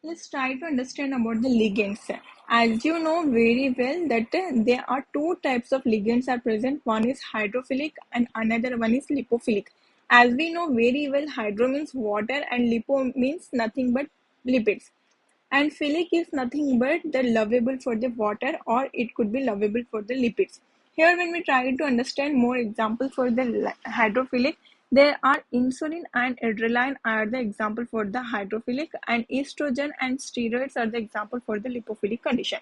Let's try to understand about the ligands. As you know very well that there are two types of ligands are present. One is hydrophilic and another one is lipophilic. As we know very well, hydro means water and lipo means nothing but lipids. And philic is nothing but the lovable for the water, or it could be lovable for the lipids. Here, when we try to understand more example for the hydrophilic, there are insulin and adrenaline are the example for the hydrophilic, and estrogen and steroids are the example for the lipophilic condition.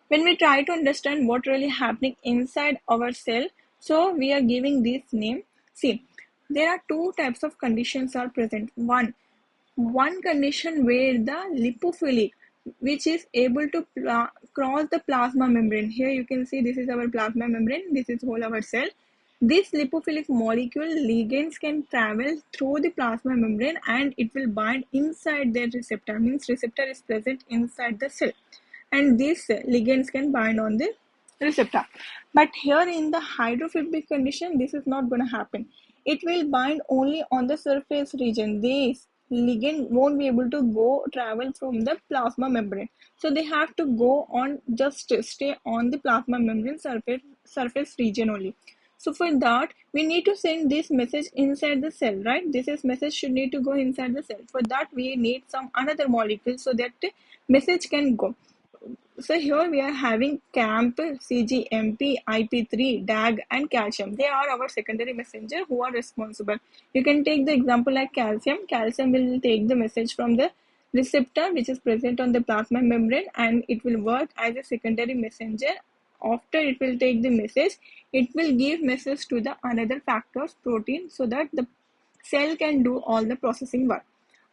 When we try to understand what really happening inside our cell, so we are giving this name. See, there are two types of conditions are present. One condition where the lipophilic, which is able to cross the plasma membrane. Here you can see this is our plasma membrane, this is whole our cell. This lipophilic molecule ligands can travel through the plasma membrane and it will bind inside the receptor, means receptor is present inside the cell, and these ligands can bind on the receptor. But here in the hydrophobic condition, this is not going to happen. It will bind only on the surface region. This ligand won't be able to go travel from the plasma membrane. So they have to go on, just stay on the plasma membrane surface region only. So for that, we need to send this message inside the cell, right? This is message should need to go inside the cell. For that, we need some another molecule so that the message can go. So here we are having CAMP, CGMP, IP3, DAG, and calcium. They are our secondary messenger who are responsible. You can take the example like calcium. Calcium will take the message from the receptor which is present on the plasma membrane, and it will work as a secondary messenger. After it will take the message, it will give message to the another factors protein so that the cell can do all the processing work.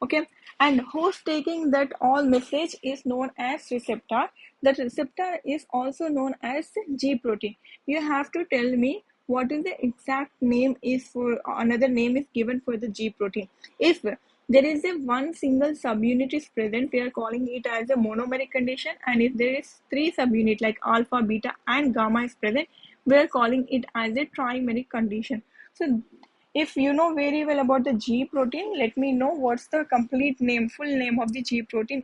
Okay, and who's taking that all message is known as receptor. That receptor is also known as G protein. You have to tell me what is the exact name is for another name is given for the G protein. If there is a one single subunit is present, we are calling it as a monomeric condition, and if there is three subunit like alpha, beta, and gamma is present, we are calling it as a trimeric condition. So if you know very well about the G protein, let me know what's the complete name, full name of the G protein.